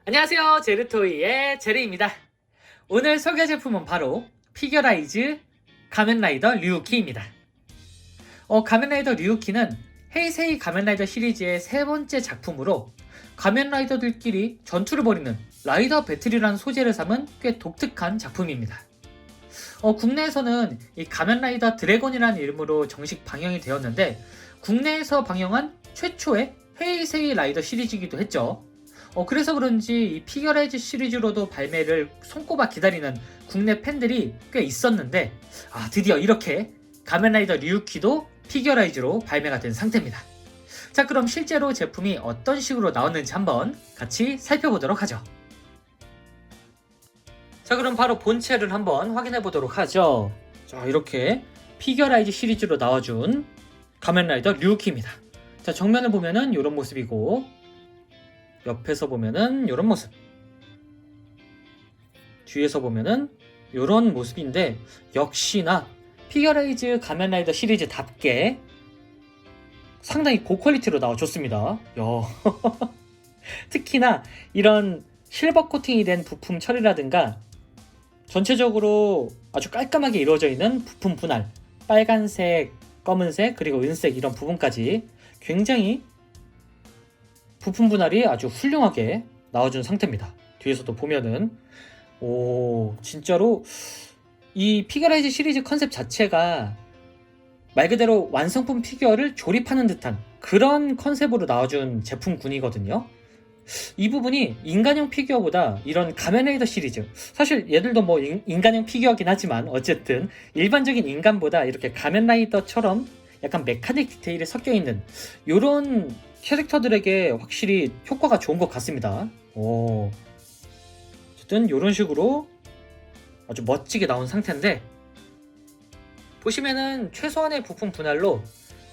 안녕하세요, 제르토이의 제르입니다. 오늘 소개 제품은 바로 피겨라이즈 가면라이더 류우키입니다. 가면라이더 류우키는 헤이세이 가면라이더 시리즈의 세 번째 작품으로 가면라이더들끼리 전투를 벌이는 라이더 배틀이라는 소재를 삼은 꽤 독특한 작품입니다. 국내에서는 이 가면라이더 드래곤이라는 이름으로 정식 방영이 되었는데, 국내에서 방영한 최초의 헤이세이 라이더 시리즈이기도 했죠. 그래서 그런지 이 피겨라이즈 시리즈로도 발매를 손꼽아 기다리는 국내 팬들이 꽤 있었는데, 드디어 이렇게 가면라이더 류우키도 피겨라이즈로 발매가 된 상태입니다. 자, 그럼 실제로 제품이 어떤 식으로 나왔는지 한번 같이 살펴보도록 하죠. 자, 그럼 바로 본체를 한번 확인해 보도록 하죠. 자, 이렇게 피겨라이즈 시리즈로 나와준 가면라이더 류우키입니다. 자, 정면을 보면은 이런 모습이고, 옆에서 보면은 이런 모습, 뒤에서 보면은 이런 모습인데, 역시나 피겨라이즈 가면라이더 시리즈답게 상당히 고퀄리티로 나와줬습니다. 특히나 이런 실버 코팅이 된 부품 처리라든가 전체적으로 아주 깔끔하게 이루어져 있는 부품 분할, 빨간색, 검은색, 그리고 은색 이런 부분까지 굉장히 부품 분할이 아주 훌륭하게 나와준 상태입니다. 뒤에서도 보면은 진짜로 이 피겨라이즈 시리즈 컨셉 자체가 말 그대로 완성품 피규어를 조립하는 듯한 그런 컨셉으로 나와준 제품군이거든요. 이 부분이 인간형 피규어보다 이런 가면라이더 시리즈, 사실 얘들도 뭐 인간형 피규어긴 하지만 어쨌든 일반적인 인간보다 이렇게 가면라이더처럼 약간 메카닉 디테일이 섞여있는 요런 캐릭터들에게 확실히 효과가 좋은 것 같습니다. 어쨌든 이런 식으로 아주 멋지게 나온 상태인데, 보시면은 최소한의 부품 분할로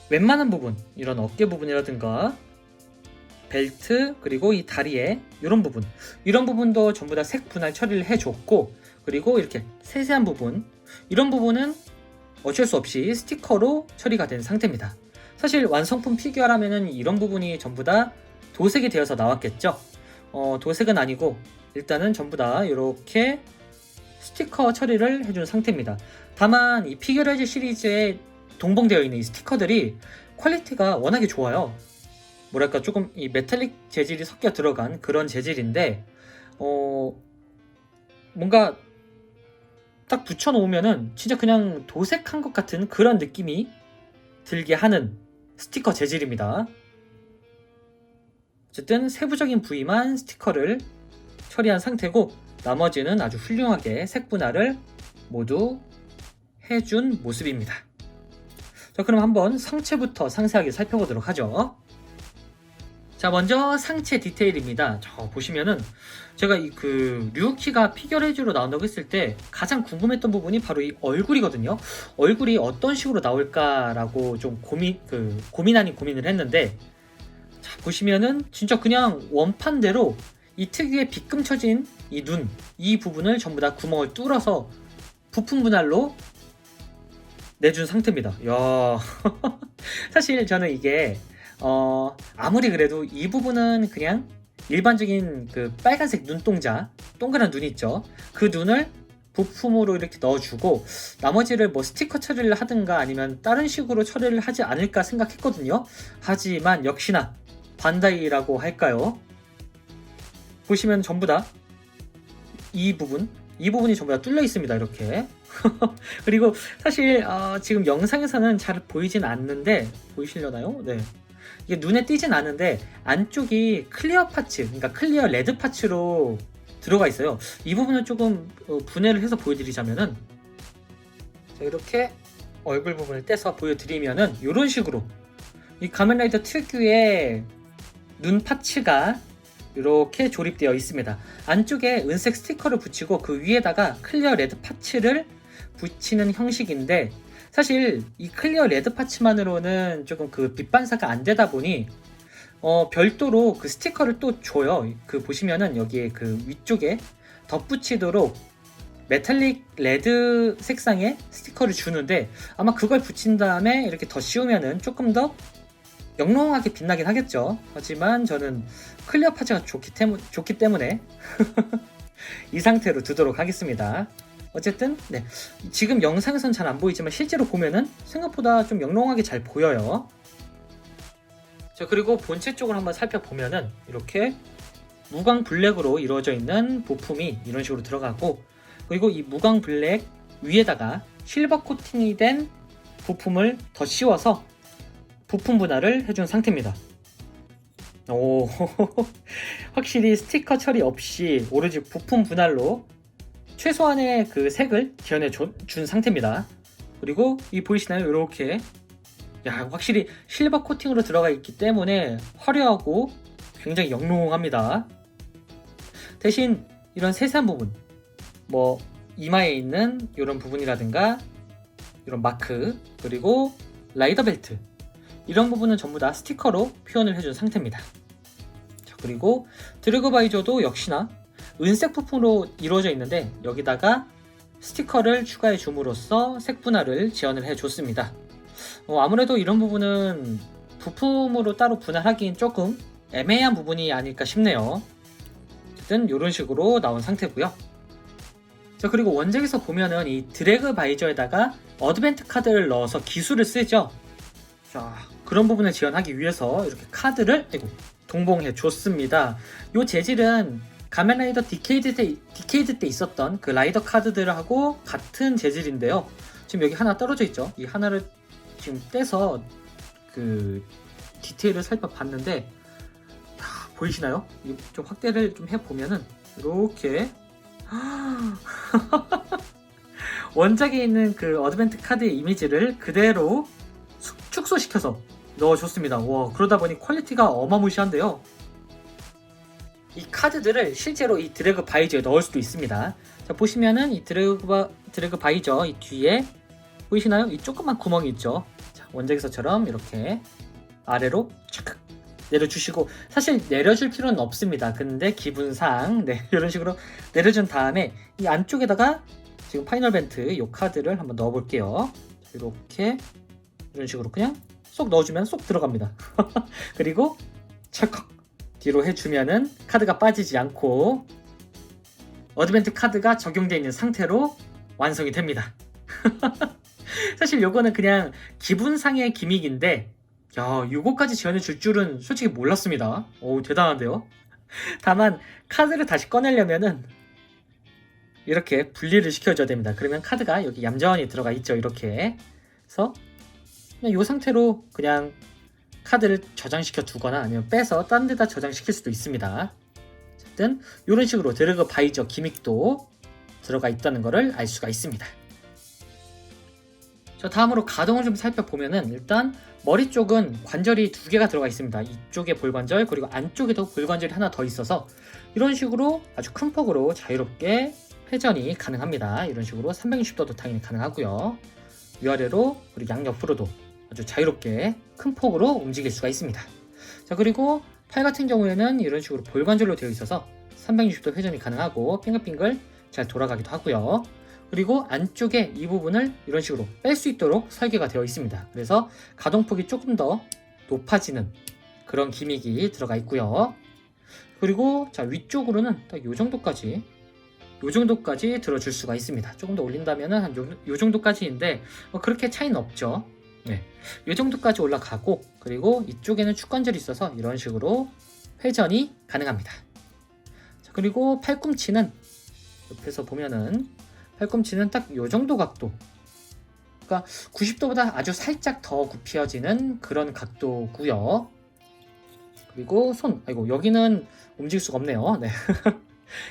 웬만한 부분, 이런 어깨 부분이라든가 벨트, 그리고 이 다리에 이런 부분, 이런 부분도 전부 다 색 분할 처리를 해줬고, 그리고 이렇게 세세한 부분, 이런 부분은 어쩔 수 없이 스티커로 처리가 된 상태입니다. 사실 완성품 피규어라면은 이런 부분이 전부 다 도색이 되어서 나왔겠죠. 도색은 아니고 일단은 전부 다 이렇게 스티커 처리를 해준 상태입니다. 다만 이 피겨라이즈 시리즈에 동봉되어 있는 이 스티커들이 퀄리티가 워낙에 좋아요. 뭐랄까, 조금 이 메탈릭 재질이 섞여 들어간 그런 재질인데, 뭔가 딱 붙여놓으면은 진짜 그냥 도색한 것 같은 그런 느낌이 들게 하는 스티커 재질입니다. 어쨌든 세부적인 부위만 스티커를 처리한 상태고, 나머지는 아주 훌륭하게 색 분할을 모두 해준 모습입니다. 자, 그럼 한번 상체부터 상세하게 살펴보도록 하죠. 자, 먼저 상체 디테일입니다. 보시면은 제가 류우키가 피겨레이즈로 나온다고 했을 때 가장 궁금했던 부분이 바로 이 얼굴이거든요. 얼굴이 어떤 식으로 나올까라고 좀 고민 아닌 고민을 했는데, 자, 보시면은 진짜 그냥 원판대로 이 특유의 빗금 쳐진 이 눈, 이 부분을 전부 다 구멍을 뚫어서 부품 분할로 내준 상태입니다. 이야. 사실 저는 이게 아무리 그래도 이 부분은 그냥 일반적인 그 빨간색 눈동자, 동그란 눈 있죠. 그 눈을 부품으로 이렇게 넣어주고 나머지를 뭐 스티커 처리를 하든가 아니면 다른 식으로 처리를 하지 않을까 생각했거든요. 하지만 역시나 반다이라고 할까요? 보시면 전부 다 이 부분이 전부 다 뚫려 있습니다. 이렇게. 그리고 사실 지금 영상에서는 잘 보이진 않는데, 보이시려나요? 네. 이게 눈에 띄진 않은데 안쪽이 클리어 파츠, 그러니까 클리어 레드 파츠로 들어가 있어요. 이 부분을 조금 분해를 해서 보여드리자면은, 자, 이렇게 얼굴 부분을 떼서 보여드리면은 이런 식으로 이 가면라이더 특유의 눈 파츠가 이렇게 조립되어 있습니다. 안쪽에 은색 스티커를 붙이고 그 위에다가 클리어 레드 파츠를 붙이는 형식인데, 사실 이 클리어 레드 파츠만으로는 조금 그 빛 반사가 안 되다 보니 별도로 그 스티커를 또 줘요. 보시면은 여기에 그 위쪽에 덧붙이도록 메탈릭 레드 색상의 스티커를 주는데, 아마 그걸 붙인 다음에 이렇게 더 씌우면은 조금 더 영롱하게 빛나긴 하겠죠. 하지만 저는 클리어 파츠가 좋기 때문에 이 상태로 두도록 하겠습니다. 어쨌든 네, 지금 영상에선 잘 안 보이지만 실제로 보면은 생각보다 좀 영롱하게 잘 보여요. 자, 그리고 본체 쪽을 한번 살펴보면은 이렇게 무광 블랙으로 이루어져 있는 부품이 이런 식으로 들어가고, 그리고 이 무광 블랙 위에다가 실버 코팅이 된 부품을 더 씌워서 부품 분할을 해준 상태입니다. 오, 확실히 스티커 처리 없이 오로지 부품 분할로 최소한의 그 색을 지원해 준 상태입니다. 그리고 이 보이시나요? 이렇게 확실히 실버 코팅으로 들어가 있기 때문에 화려하고 굉장히 영롱합니다. 대신 이런 세세한 부분, 뭐 이마에 있는 이런 부분이라든가 이런 마크, 그리고 라이더 벨트, 이런 부분은 전부 다 스티커로 표현을 해준 상태입니다. 자, 그리고 드래그 바이저도 역시나 은색 부품으로 이루어져 있는데 여기다가 스티커를 추가해 줌으로써 색 분할을 지원을 해줬습니다. 아무래도 이런 부분은 부품으로 따로 분할하기엔 조금 애매한 부분이 아닐까 싶네요. 어쨌든 이런 식으로 나온 상태고요. 자, 그리고 원작에서 보면은 이 드래그 바이저에다가 어드벤트 카드를 넣어서 기술을 쓰죠. 자, 그런 부분을 지원하기 위해서 이렇게 카드를 동봉해 줬습니다. 이 재질은 가면라이더 디케이드 때 있었던 그 라이더 카드들하고 같은 재질인데요. 지금 여기 하나 떨어져 있죠. 이 하나를 지금 떼서 그 디테일을 살펴봤는데, 보이시나요? 좀 확대를 좀 해보면은 이렇게 원작에 있는 그 어드벤트 카드의 이미지를 그대로 축소시켜서 넣어줬습니다. 와, 그러다 보니 퀄리티가 어마무시한데요. 이 카드들을 실제로 이 드래그 바이저에 넣을 수도 있습니다. 자, 보시면은 이 드래그 바이저 이 뒤에 보이시나요? 이 조그만 구멍이 있죠. 자, 원작에서처럼 이렇게 아래로 착 내려주시고, 사실 내려줄 필요는 없습니다. 근데 기분상 이런 식으로 내려준 다음에 이 안쪽에다가 지금 파이널 벤트 이 카드를 한번 넣어 볼게요. 이렇게 이런 식으로 그냥 쏙 넣어주면 쏙 들어갑니다. 그리고 찰컥 뒤로 해주면은 카드가 빠지지 않고 어드벤트 카드가 적용되어 있는 상태로 완성이 됩니다. 사실 요거는 그냥 기분상의 기믹인데, 요거까지 지원해 줄 줄은 솔직히 몰랐습니다. 오, 대단한데요? 다만 카드를 다시 꺼내려면은 이렇게 분리를 시켜줘야 됩니다. 그러면 카드가 여기 얌전히 들어가 있죠. 이렇게 그래서 그냥 이 상태로 그냥 카드를 저장시켜 두거나 아니면 빼서 딴 데다 저장시킬 수도 있습니다. 어쨌든 이런 식으로 드래그 바이저 기믹도 들어가 있다는 것을 알 수가 있습니다. 자, 다음으로 가동을 좀 살펴보면은 일단 머리 쪽은 관절이 2개가 들어가 있습니다. 이쪽에 볼관절, 그리고 안쪽에도 볼관절이 하나 더 있어서 이런 식으로 아주 큰 폭으로 자유롭게 회전이 가능합니다. 이런 식으로 360도도 당연히 가능하고요. 위아래로 그리고 양옆으로도 아주 자유롭게 큰 폭으로 움직일 수가 있습니다. 자, 그리고 팔 같은 경우에는 이런 식으로 볼관절로 되어 있어서 360도 회전이 가능하고 빙글빙글 잘 돌아가기도 하고요. 그리고 안쪽에 이 부분을 이런 식으로 뺄 수 있도록 설계가 되어 있습니다. 그래서 가동폭이 조금 더 높아지는 그런 기믹이 들어가 있고요. 그리고 자, 위쪽으로는 딱 요 정도까지 들어줄 수가 있습니다. 조금 더 올린다면 한 요 정도까지인데 그렇게 차이는 없죠. 네, 요 정도까지 올라가고, 그리고 이쪽에는 축관절이 있어서 이런 식으로 회전이 가능합니다. 자, 그리고 팔꿈치는 옆에서 보면은 팔꿈치는 딱 요 정도 각도, 그러니까 90도보다 아주 살짝 더 굽혀지는 그런 각도고요. 그리고 손, 여기는 움직일 수가 없네요. 네.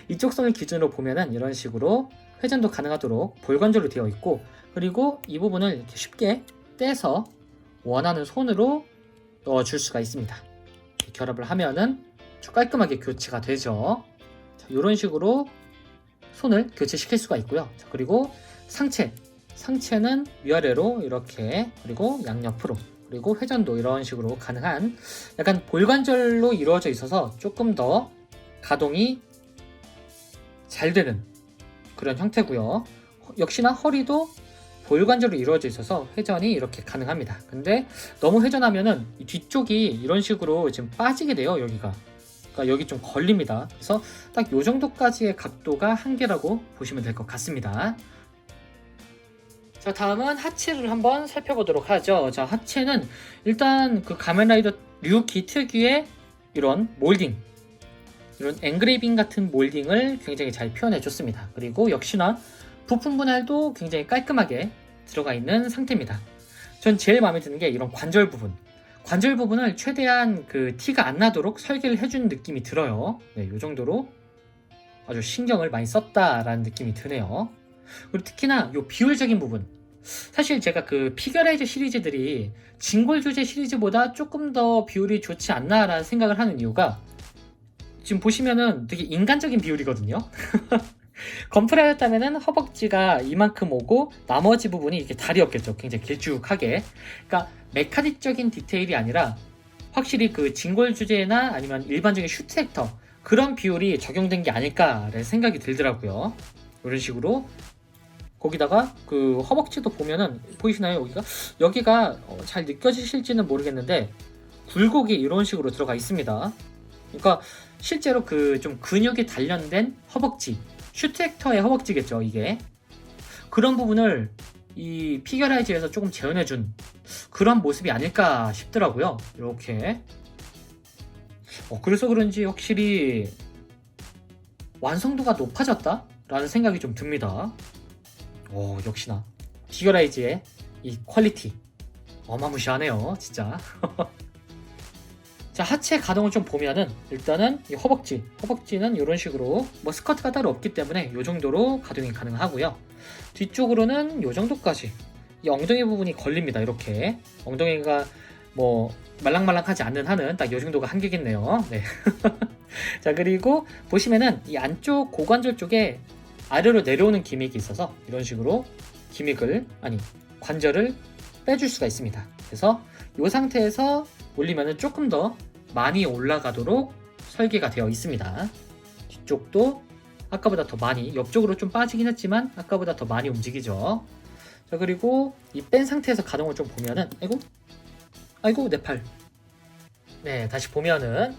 이쪽 손을 기준으로 보면은 이런 식으로 회전도 가능하도록 볼관절로 되어 있고, 그리고 이 부분을 이렇게 쉽게 떼서 원하는 손으로 넣어줄 수가 있습니다. 결합을 하면은 아주 깔끔하게 교체가 되죠. 자, 이런 식으로 손을 교체시킬 수가 있고요. 자, 그리고 상체는 위아래로 이렇게, 그리고 양옆으로, 그리고 회전도 이런 식으로 가능한 약간 볼관절로 이루어져 있어서 조금 더 가동이 잘 되는 그런 형태고요. 역시나 허리도 볼관절로 이루어져 있어서 회전이 이렇게 가능합니다. 근데 너무 회전하면은 이 뒤쪽이 이런 식으로 지금 빠지게 돼요. 여기가. 그러니까 여기 좀 걸립니다. 그래서 딱 요 정도까지의 각도가 한계라고 보시면 될 것 같습니다. 자, 다음은 하체를 한번 살펴보도록 하죠. 자, 하체는 일단 그 가면라이더 류키 특유의 이런 몰딩, 이런 엔그레이빙 같은 몰딩을 굉장히 잘 표현해 줬습니다. 그리고 역시나 부품 분할도 굉장히 깔끔하게 들어가 있는 상태입니다. 전 제일 마음에 드는 게 이런 관절 부분을 최대한 그 티가 안 나도록 설계를 해준 느낌이 들어요. 네, 이 정도로 아주 신경을 많이 썼다라는 느낌이 드네요. 그리고 특히나 이 비율적인 부분, 사실 제가 그 피겨라이저 시리즈들이 진골 주제 시리즈보다 조금 더 비율이 좋지 않나라는 생각을 하는 이유가, 지금 보시면은 되게 인간적인 비율이거든요. 건프라였다면은 허벅지가 이만큼 오고 나머지 부분이 이렇게 다리였겠죠. 굉장히 길쭉하게. 그러니까 메카닉적인 디테일이 아니라 확실히 그 진골 주제나 아니면 일반적인 슈트 액터 그런 비율이 적용된 게 아닐까라는 생각이 들더라고요. 이런 식으로. 거기다가 그 허벅지도 보면은 보이시나요? 여기가 잘 느껴지실지는 모르겠는데 굴곡이 이런 식으로 들어가 있습니다. 그러니까 실제로 그 좀 근육이 단련된 허벅지, 슈트 액터의 허벅지겠죠, 이게. 그런 부분을 이 피겨라이즈에서 조금 재현해준 그런 모습이 아닐까 싶더라고요. 이렇게. 그래서 그런지 확실히 완성도가 높아졌다라는 생각이 좀 듭니다. 역시나 피겨라이즈의 이 퀄리티 어마무시하네요, 진짜. 자, 하체 가동을 좀 보면은 일단은 이 허벅지는 이런 식으로 뭐 스커트가 따로 없기 때문에 이 정도로 가동이 가능하고요. 뒤쪽으로는 이 정도까지 이 엉덩이 부분이 걸립니다. 이렇게 엉덩이가 뭐 말랑말랑하지 않는 한은 딱 이 정도가 한계겠네요. 네. 자, 그리고 보시면은 이 안쪽 고관절 쪽에 아래로 내려오는 기믹이 있어서 이런 식으로 관절을 빼줄 수가 있습니다. 그래서 이 상태에서 올리면은 조금 더 많이 올라가도록 설계가 되어 있습니다. 뒤쪽도 아까보다 더 많이, 옆쪽으로 좀 빠지긴 했지만 아까보다 더 많이 움직이죠. 자, 그리고 이 뺀 상태에서 가동을 좀 보면은 아이고 내 팔. 네, 다시 보면은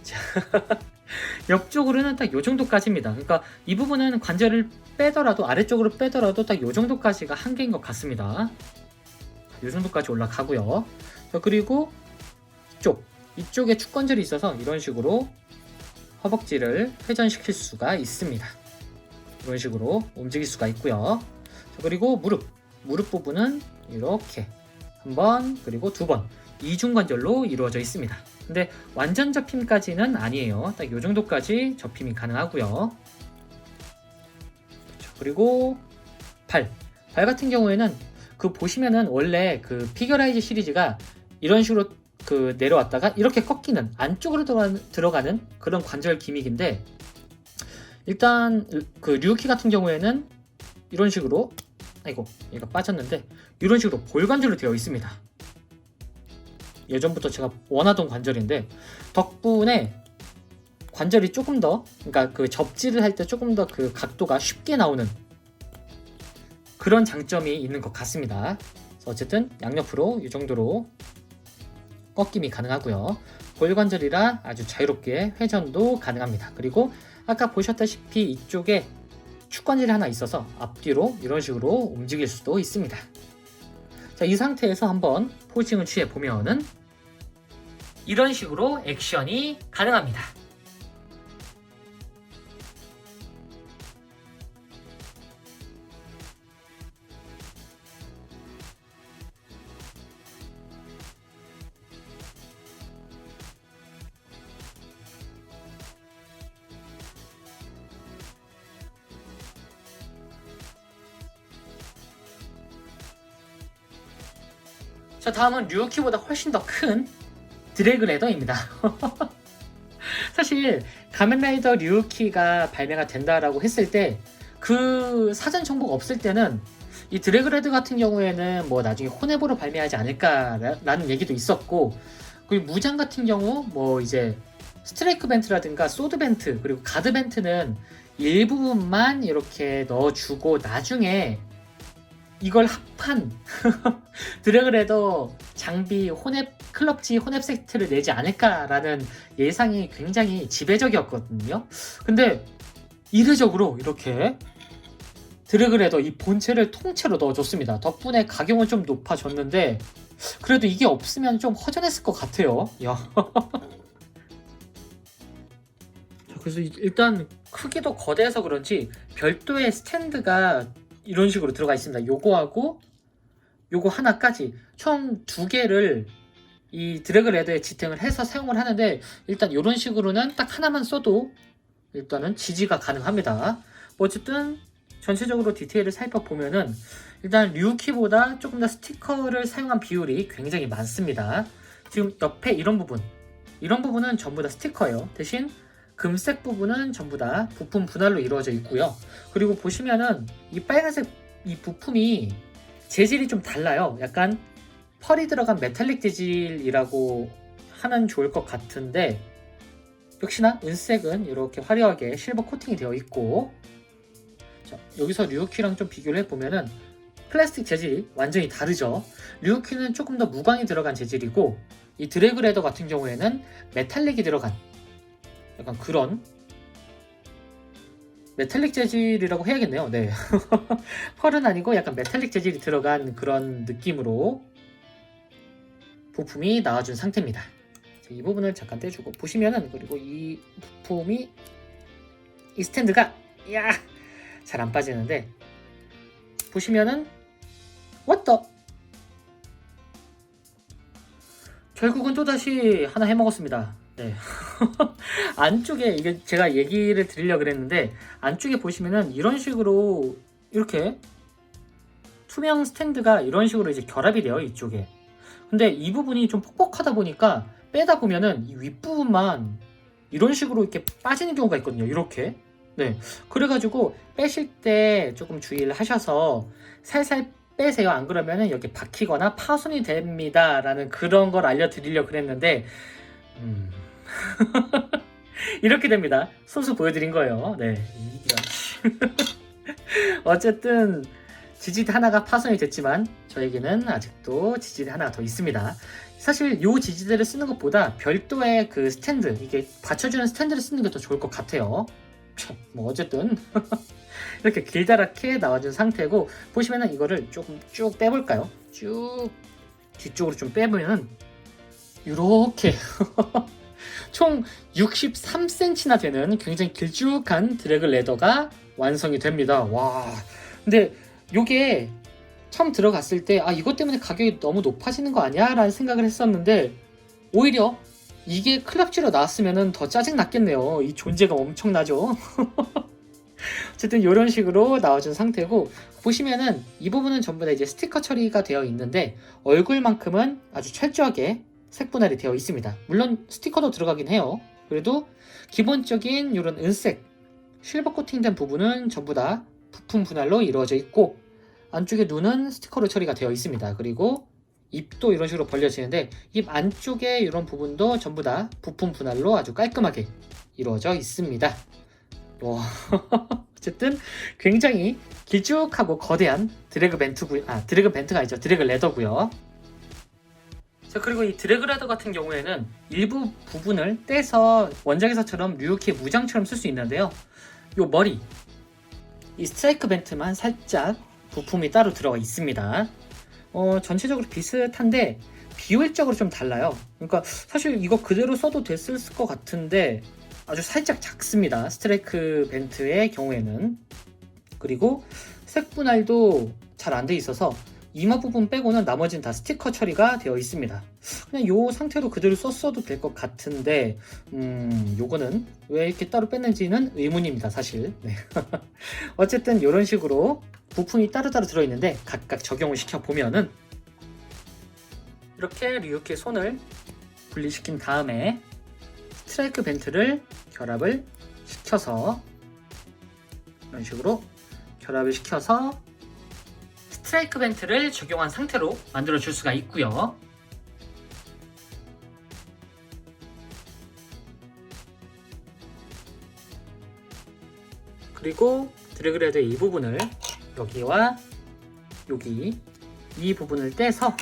옆쪽으로는 딱 이 정도까지입니다. 그러니까 이 부분은 관절을 빼더라도, 아래쪽으로 빼더라도 딱 이 정도까지가 한계인 것 같습니다. 이 정도까지 올라가고요. 자, 그리고 이쪽에 축관절이 있어서 이런 식으로 허벅지를 회전시킬 수가 있습니다. 이런 식으로 움직일 수가 있고요. 자, 그리고 무릎 부분은 이렇게 한 번, 그리고 두 번 이중관절로 이루어져 있습니다. 근데 완전 접힘까지는 아니에요. 딱 이 정도까지 접힘이 가능하고요. 그리고 발 같은 경우에는 그 보시면은 원래 그 피겨라이즈 시리즈가 이런 식으로 그 내려왔다가 이렇게 꺾이는 안쪽으로 들어가는 그런 관절 기믹인데, 일단 그 류키 같은 경우에는 이런 식으로 얘가 빠졌는데 이런 식으로 볼관절로 되어 있습니다. 예전부터 제가 원하던 관절인데 덕분에 관절이 조금 더, 그러니까 그 접지를 할 때 조금 더 그 각도가 쉽게 나오는 그런 장점이 있는 것 같습니다. 어쨌든 양옆으로 이 정도로 꺾임이 가능하고요. 볼관절이라 아주 자유롭게 회전도 가능합니다. 그리고 아까 보셨다시피 이쪽에 축관절이 하나 있어서 앞뒤로 이런 식으로 움직일 수도 있습니다. 자, 이 상태에서 한번 포징을 취해 보면은 이런 식으로 액션이 가능합니다. 자, 다음은 류키보다 훨씬 더 큰 드래그 레더입니다. 사실 가면라이더 류키가 발매가 된다라고 했을 때 그 사전 정보가 없을 때는 이 드래그 레더 같은 경우에는 뭐 나중에 혼앱으로 발매하지 않을까라는 얘기도 있었고, 그리고 무장 같은 경우 뭐 이제 스트라이크 벤트라든가 소드 벤트 그리고 가드 벤트는 일부분만 이렇게 넣어주고 나중에 이걸 합한 드래그레더 장비 혼합 클럽지 혼합 세트를 내지 않을까라는 예상이 굉장히 지배적이었거든요. 근데 이례적으로 이렇게 드래그레더 이 본체를 통째로 넣어줬습니다. 덕분에 가격은 좀 높아졌는데 그래도 이게 없으면 좀 허전했을 것 같아요. 야. 자, 그래서 일단 크기도 거대해서 그런지 별도의 스탠드가 이런 식으로 들어가 있습니다. 요거하고 요거 하나까지 총 2개를 이 드래그레더에 지탱을 해서 사용을 하는데 일단 이런 식으로는 딱 하나만 써도 일단은 지지가 가능합니다. 뭐 어쨌든 전체적으로 디테일을 살펴보면은 일단 류키보다 조금 더 스티커를 사용한 비율이 굉장히 많습니다. 지금 옆에 이런 부분은 전부 다 스티커예요. 대신 금색 부분은 전부 다 부품 분할로 이루어져 있고요. 그리고 보시면은 이 빨간색 이 부품이 재질이 좀 달라요. 약간 펄이 들어간 메탈릭 재질이라고 하면 좋을 것 같은데 역시나 은색은 이렇게 화려하게 실버 코팅이 되어 있고, 자, 여기서 류키랑 좀 비교를 해보면은 플라스틱 재질이 완전히 다르죠. 류키는 조금 더 무광이 들어간 재질이고 이 드래그레더 같은 경우에는 메탈릭이 들어간 약간 그런 메탈릭 재질이라고 해야겠네요. 네. 펄은 아니고 약간 메탈릭 재질이 들어간 그런 느낌으로 부품이 나와준 상태입니다. 이 부분을 잠깐 떼주고 보시면은, 그리고 이 부품이 이 스탠드가 잘 안 빠지는데 보시면은 왔다. 결국은 또다시 하나 해먹었습니다. 네. 안쪽에 이게 제가 얘기를 드리려고 그랬는데 안쪽에 보시면은 이런 식으로 이렇게 투명 스탠드가 이런 식으로 이제 결합이 돼요, 이쪽에. 근데 이 부분이 좀 퍽퍽하다 보니까 빼다 보면은 이 윗부분만 이런 식으로 이렇게 빠지는 경우가 있거든요. 이렇게. 네. 그래가지고 빼실 때 조금 주의를 하셔서 살살 빼세요. 안 그러면은 여기 박히거나 파손이 됩니다. 라는 그런 걸 알려드리려고 그랬는데, 이렇게 됩니다. 손수 보여드린 거예요. 네. 어쨌든, 지지대 하나가 파손이 됐지만, 저에게는 아직도 지지대 하나가 더 있습니다. 사실 이 지지대를 쓰는 것보다 별도의 그 스탠드, 이게 받쳐주는 스탠드를 쓰는 게 더 좋을 것 같아요. 뭐 어쨌든 이렇게 길다랗게 나와준 상태고, 보시면은 이거를 조금 쭉 빼볼까요? 쭉 뒤쪽으로 좀 빼보면은 이렇게 총 63cm나 되는 굉장히 길쭉한 드래그 레더가 완성이 됩니다. 와, 근데 요게 처음 들어갔을 때 이것 때문에 가격이 너무 높아지는 거 아니야? 라는 생각을 했었는데 오히려 이게 클럽지로 나왔으면 더 짜증났겠네요. 이 존재가 엄청나죠. 어쨌든 이런 식으로 나와준 상태고, 보시면은 이 부분은 전부 다 이제 스티커 처리가 되어 있는데 얼굴만큼은 아주 철저하게 색분할이 되어 있습니다. 물론 스티커도 들어가긴 해요. 그래도 기본적인 이런 은색 실버 코팅된 부분은 전부 다 부품 분할로 이루어져 있고, 안쪽에 눈은 스티커로 처리가 되어 있습니다. 그리고 입도 이런 식으로 벌려지는데 입 안쪽에 이런 부분도 전부 다 부품 분할로 아주 깔끔하게 이루어져 있습니다. 와. 어쨌든 굉장히 길쭉하고 거대한 드래그 벤트가 아니죠. 드래그 레더고요. 자, 그리고 이 드래그 레더 같은 경우에는 일부 부분을 떼서 원작에서처럼 류키 무장처럼 쓸 수 있는데요. 요 머리, 이 스트라이크 벤트만 살짝 부품이 따로 들어가 있습니다. 전체적으로 비슷한데 비율적으로 좀 달라요. 그러니까 사실 이거 그대로 써도 됐을 것 같은데 아주 살짝 작습니다. 스트라이크 벤트의 경우에는. 그리고 색 분할도 잘 안 돼 있어서 이마 부분 빼고는 나머지는 다 스티커 처리가 되어 있습니다. 그냥 이 상태로 그대로 썼어도 될 것 같은데 요거는 왜 이렇게 따로 뺐는지는 의문입니다, 사실. 네. 어쨌든 이런 식으로 부품이 따로따로 들어있는데 각각 적용을 시켜보면은 이렇게 류키의 손을 분리시킨 다음에 스트라이크 벤트를 결합을 시켜서 이런 식으로 결합을 시켜서 스트라이크 벤트를 적용한 상태로 만들어 줄 수가 있고요. 그리고 드래그 레더의 이 부분을 여기와 여기 이 부분을 떼서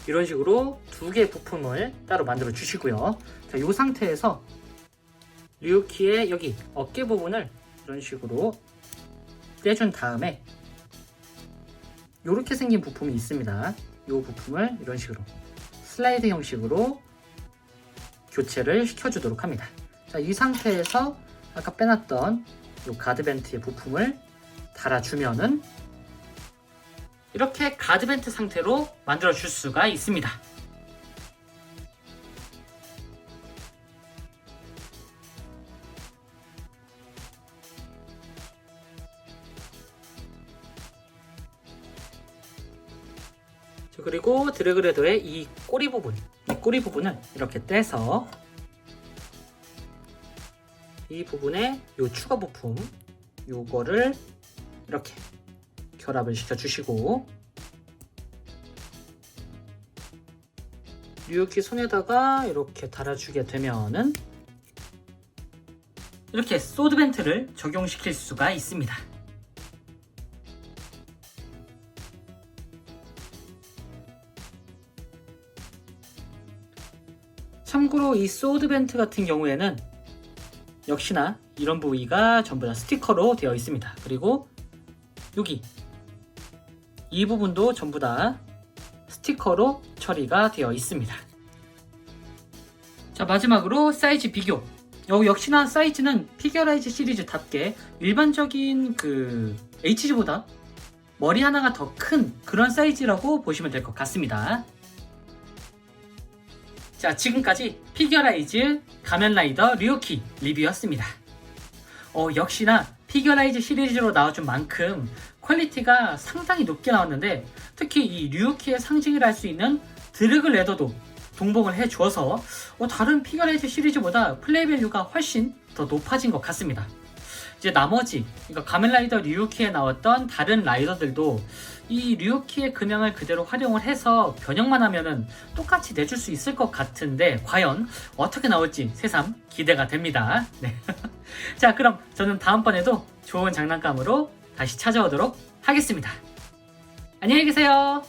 이런 식으로 두 개의 부품을 따로 만들어 주시고요. 자, 이 상태에서 류키의 여기 어깨 부분을 이런 식으로 떼준 다음에 이렇게 생긴 부품이 있습니다. 이 부품을 이런 식으로 슬라이드 형식으로 교체를 시켜주도록 합니다. 자, 이 상태에서 아까 빼놨던 이 가드벤트의 부품을 달아주면은 이렇게 가드벤트 상태로 만들어 줄 수가 있습니다. 그리고 드래그레더의 이 꼬리 부분을 이렇게 떼서 이 부분에 이 추가 부품 요거를 이렇게 결합을 시켜 주시고 류키 손에다가 이렇게 달아주게 되면은 이렇게 소드벤트를 적용시킬 수가 있습니다. 참고로 이 소드벤트 같은 경우에는 역시나 이런 부위가 전부 다 스티커로 되어 있습니다. 그리고 여기 이 부분도 전부 다 스티커로 처리가 되어 있습니다. 자, 마지막으로 사이즈 비교. 역시나 사이즈는 피겨라이즈 시리즈답게 일반적인 HG보다 머리 하나가 더 큰 그런 사이즈라고 보시면 될 것 같습니다. 자, 지금까지 피겨라이즈 가면라이더 류키 리뷰였습니다. 역시나 피겨라이즈 시리즈로 나와준 만큼 퀄리티가 상당히 높게 나왔는데 특히 이 류키의 상징을 할 수 있는 드래그 레더도 동봉을 해줘서 다른 피겨라이즈 시리즈보다 플레이 밸류가 훨씬 더 높아진 것 같습니다. 이제 나머지 가면라이더 류키에 나왔던 다른 라이더들도 이 류키의 금형을 그대로 활용을 해서 변형만 하면은 똑같이 내줄 수 있을 것 같은데 과연 어떻게 나올지 새삼 기대가 됩니다. 네. 자, 그럼 저는 다음번에도 좋은 장난감으로 다시 찾아오도록 하겠습니다. 안녕히 계세요.